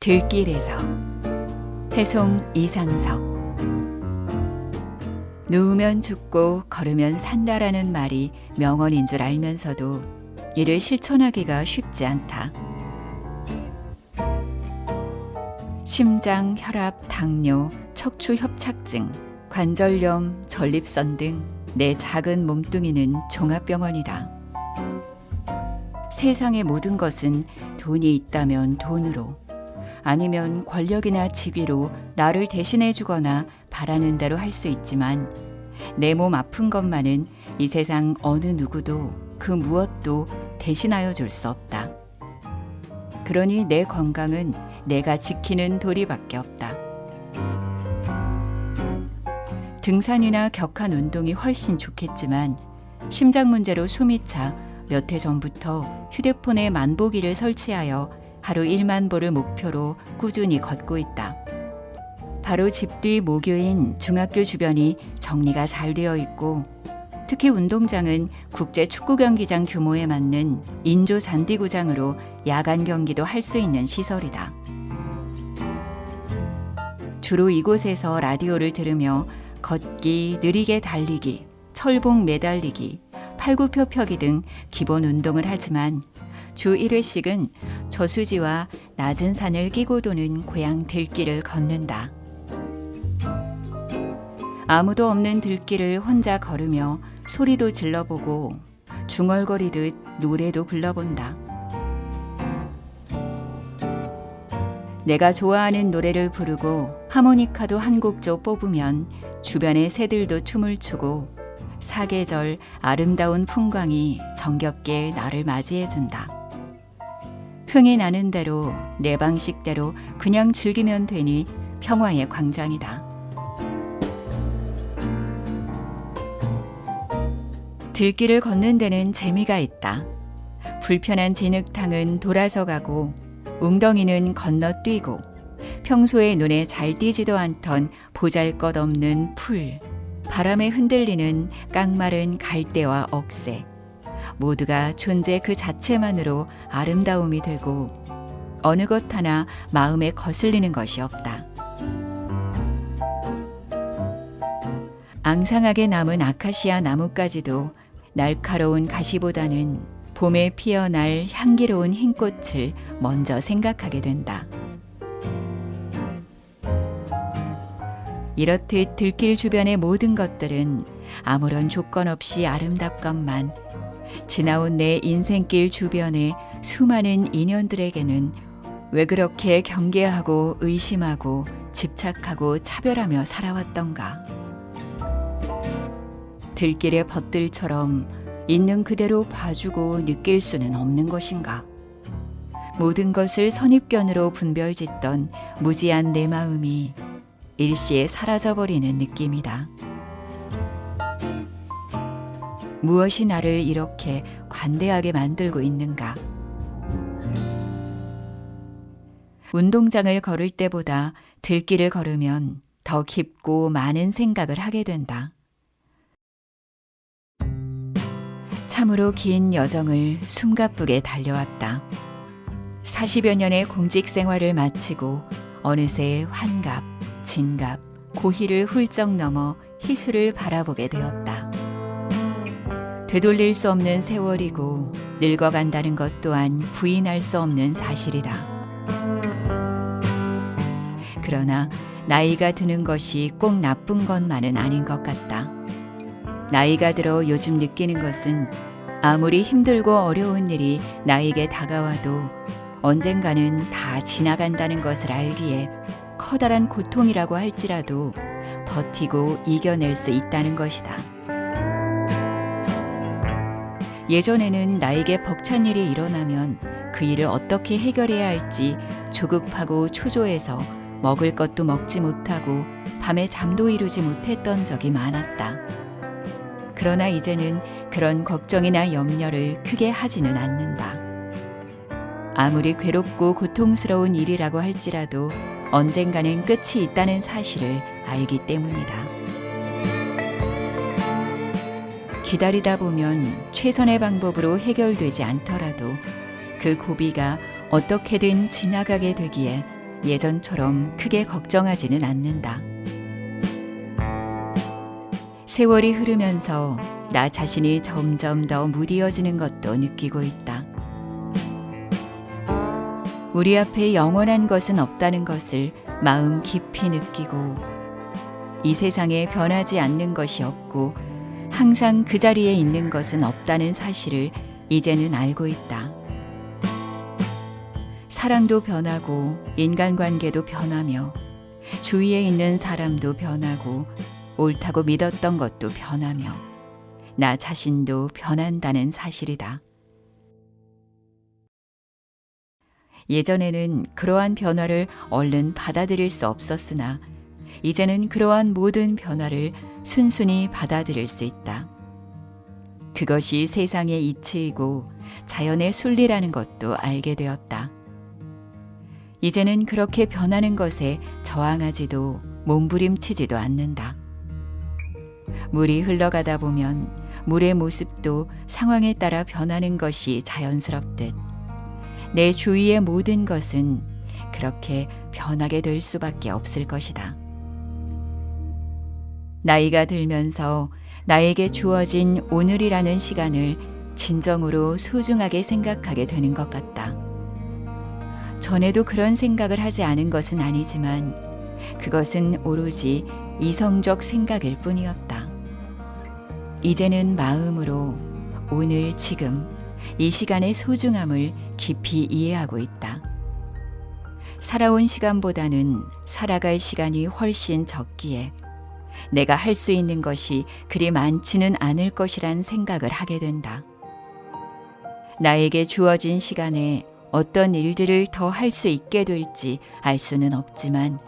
들길에서. 해송 이상석. 누우면 죽고 걸으면 산다라는 말이 명언인 줄 알면서도 이를 실천하기가 쉽지 않다. 심장, 혈압, 당뇨, 척추 협착증, 관절염, 전립선 등 내 작은 몸뚱이는 종합병원이다. 세상의 모든 것은 돈이 있다면 돈으로, 아니면 권력이나 직위로 나를 대신해 주거나 바라는 대로 할 수 있지만 내 몸 아픈 것만은 이 세상 어느 누구도 그 무엇도 대신하여 줄 수 없다. 그러니 내 건강은 내가 지키는 도리밖에 없다. 등산이나 격한 운동이 훨씬 좋겠지만 심장 문제로 숨이 차 몇 해 전부터 휴대폰에 만보기를 설치하여 하루 1만 보를 목표로 꾸준히 걷고 있다. 바로 집 뒤 모교인 중학교 주변이 정리가 잘 되어 있고, 특히 운동장은 국제 축구 경기장 규모에 맞는 인조 잔디구장으로 야간 경기도 할 수 있는 시설이다. 주로 이곳에서 라디오를 들으며 걷기, 느리게 달리기, 철봉 매달리기, 팔굽혀 펴기 등 기본 운동을 하지만 주 1회씩은 저수지와 낮은 산을 끼고 도는 고향 들길을 걷는다. 아무도 없는 들길을 혼자 걸으며 소리도 질러보고 중얼거리듯 노래도 불러본다. 내가 좋아하는 노래를 부르고 하모니카도 한 곡조 뽑으면 주변의 새들도 춤을 추고 사계절 아름다운 풍광이 정겹게 나를 맞이해준다. 흥이 나는 대로 내 방식대로 그냥 즐기면 되니 평화의 광장이다. 들길을 걷는 데는 재미가 있다. 불편한 진흙탕은 돌아서 가고 웅덩이는 건너뛰고 평소에 눈에 잘 띄지도 않던 보잘것없는 풀, 바람에 흔들리는 깡마른 갈대와 억새, 모두가 존재 그 자체만으로 아름다움이 되고 어느 것 하나 마음에 거슬리는 것이 없다. 앙상하게 남은 아카시아 나무까지도 날카로운 가시보다는 봄에 피어날 향기로운 흰꽃을 먼저 생각하게 된다. 이렇듯 들길 주변의 모든 것들은 아무런 조건 없이 아름답건만 지나온 내 인생길 주변의 수많은 인연들에게는 왜 그렇게 경계하고 의심하고 집착하고 차별하며 살아왔던가. 들길의 벗들처럼 있는 그대로 봐주고 느낄 수는 없는 것인가. 모든 것을 선입견으로 분별짓던 무지한 내 마음이 일시에 사라져버리는 느낌이다. 무엇이 나를 이렇게 관대하게 만들고 있는가. 운동장을 걸을 때보다 들길을 걸으면 더 깊고 많은 생각을 하게 된다. 참으로 긴 여정을 숨가쁘게 달려왔다. 40여 년의 공직 생활을 마치고 어느새 환갑, 진갑, 고희를 훌쩍 넘어 희수를 바라보게 되었다. 되돌릴 수 없는 세월이고 늙어간다는 것 또한 부인할 수 없는 사실이다. 그러나 나이가 드는 것이 꼭 나쁜 것만은 아닌 것 같다. 나이가 들어 요즘 느끼는 것은 아무리 힘들고 어려운 일이 나에게 다가와도 언젠가는 다 지나간다는 것을 알기에 커다란 고통이라고 할지라도 버티고 이겨낼 수 있다는 것이다. 예전에는 나에게 벅찬 일이 일어나면 그 일을 어떻게 해결해야 할지 조급하고 초조해서 먹을 것도 먹지 못하고 밤에 잠도 이루지 못했던 적이 많았다. 그러나 이제는 그런 걱정이나 염려를 크게 하지는 않는다. 아무리 괴롭고 고통스러운 일이라고 할지라도 언젠가는 끝이 있다는 사실을 알기 때문이다. 기다리다 보면 최선의 방법으로 해결되지 않더라도 그 고비가 어떻게든 지나가게 되기에 예전처럼 크게 걱정하지는 않는다. 세월이 흐르면서 나 자신이 점점 더 무디어지는 것도 느끼고 있다. 우리 앞에 영원한 것은 없다는 것을 마음 깊이 느끼고, 이 세상에 변하지 않는 것이 없고 항상 그 자리에 있는 것은 없다는 사실을 이제는 알고 있다. 사랑도 변하고 인간관계도 변하며 주위에 있는 사람도 변하고 옳다고 믿었던 것도 변하며 나 자신도 변한다는 사실이다. 예전에는 그러한 변화를 얼른 받아들일 수 없었으나 이제는 그러한 모든 변화를 순순히 받아들일 수 있다. 그것이 세상의 이치이고 자연의 순리라는 것도 알게 되었다. 이제는 그렇게 변하는 것에 저항하지도 몸부림치지도 않는다. 물이 흘러가다 보면 물의 모습도 상황에 따라 변하는 것이 자연스럽듯 내 주위의 모든 것은 그렇게 변하게 될 수밖에 없을 것이다. 나이가 들면서 나에게 주어진 오늘이라는 시간을 진정으로 소중하게 생각하게 되는 것 같다. 전에도 그런 생각을 하지 않은 것은 아니지만 그것은 오로지 이성적 생각일 뿐이었다. 이제는 마음으로 오늘 지금 이 시간의 소중함을 깊이 이해하고 있다. 살아온 시간보다는 살아갈 시간이 훨씬 적기에 내가 할 수 있는 것이 그리 많지는 않을 것이란 생각을 하게 된다. 나에게 주어진 시간에 어떤 일들을 더 할 수 있게 될지 알 수는 없지만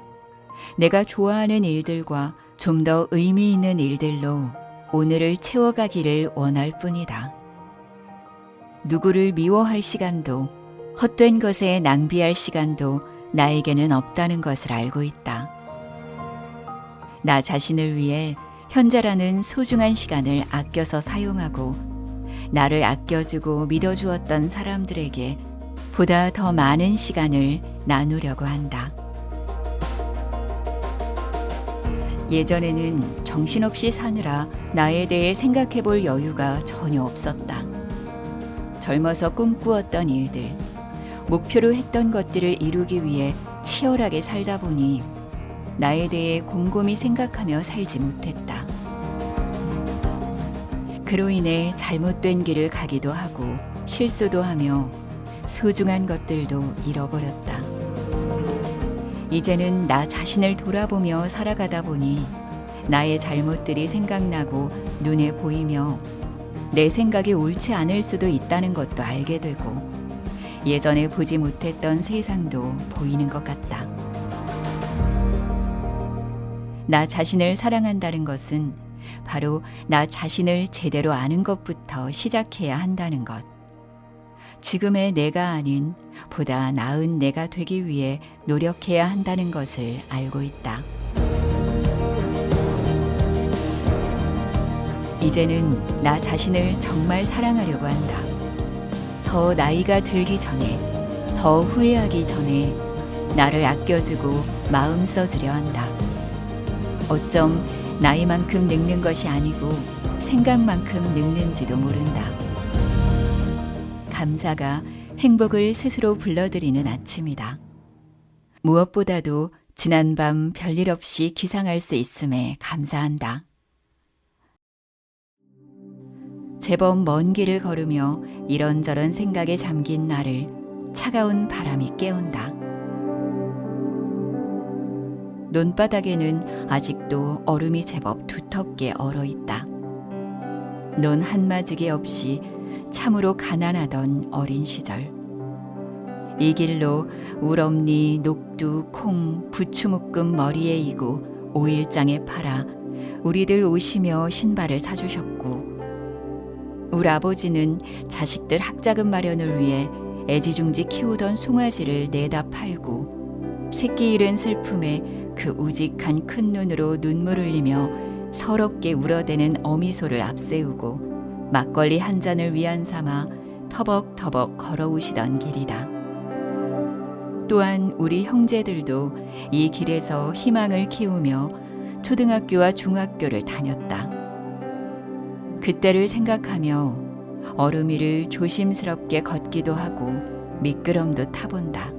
내가 좋아하는 일들과 좀 더 의미 있는 일들로 오늘을 채워가기를 원할 뿐이다. 누구를 미워할 시간도 헛된 것에 낭비할 시간도 나에게는 없다는 것을 알고 있다. 나 자신을 위해 현재라는 소중한 시간을 아껴서 사용하고 나를 아껴주고 믿어주었던 사람들에게 보다 더 많은 시간을 나누려고 한다. 예전에는 정신없이 사느라 나에 대해 생각해 볼 여유가 전혀 없었다. 젊어서 꿈꾸었던 일들, 목표로 했던 것들을 이루기 위해 치열하게 살다 보니 나에 대해 곰곰이 생각하며 살지 못했다. 그로 인해 잘못된 길을 가기도 하고 실수도 하며 소중한 것들도 잃어버렸다. 이제는 나 자신을 돌아보며 살아가다 보니 나의 잘못들이 생각나고 눈에 보이며 내 생각이 옳지 않을 수도 있다는 것도 알게 되고 예전에 보지 못했던 세상도 보이는 것 같다. 나 자신을 사랑한다는 것은 바로 나 자신을 제대로 아는 것부터 시작해야 한다는 것. 지금의 내가 아닌 보다 나은 내가 되기 위해 노력해야 한다는 것을 알고 있다. 이제는 나 자신을 정말 사랑하려고 한다. 더 나이가 들기 전에, 더 후회하기 전에 나를 아껴주고 마음 써주려 한다. 어쩜 나이만큼 늙는 것이 아니고 생각만큼 늙는지도 모른다. 감사가 행복을 스스로 불러들이는 아침이다. 무엇보다도 지난밤 별일 없이 기상할 수 있음에 감사한다. 제법 먼 길을 걸으며 이런저런 생각에 잠긴 나를 차가운 바람이 깨운다. 논바닥에는 아직도 얼음이 제법 두텁게 얼어있다. 논 한마지기 없이 참으로 가난하던 어린 시절. 이 길로 우럼니, 녹두, 콩, 부추묶음 머리에 이고 오일장에 팔아 우리들 오시며 신발을 사주셨고 우리 아버지는 자식들 학자금 마련을 위해 애지중지 키우던 송아지를 내다 팔고 새끼 잃은 슬픔에 그 우직한 큰 눈으로 눈물 흘리며 서럽게 울어대는 어미소를 앞세우고 막걸리 한 잔을 위안 삼아 터벅터벅 걸어오시던 길이다. 또한 우리 형제들도 이 길에서 희망을 키우며 초등학교와 중학교를 다녔다. 그때를 생각하며 얼음 위를 조심스럽게 걷기도 하고 미끄럼도 타본다.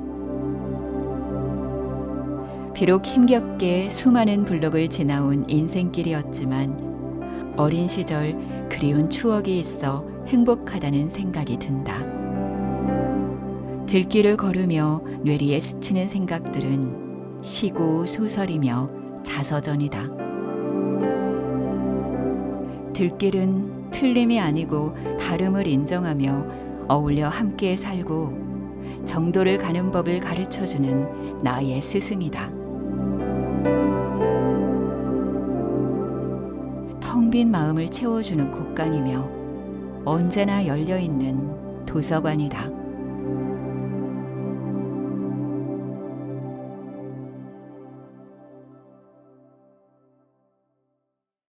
비록 힘겹게 수많은 블록을 지나온 인생길이었지만 어린 시절 그리운 추억이 있어 행복하다는 생각이 든다. 들길을 걸으며 뇌리에 스치는 생각들은 시고 소설이며 자서전이다. 들길은 틀림이 아니고 다름을 인정하며 어울려 함께 살고 정도를 가는 법을 가르쳐주는 나의 스승이다. 텅 빈 마음을 채워주는 곳간이며 언제나 열려있는 도서관이다.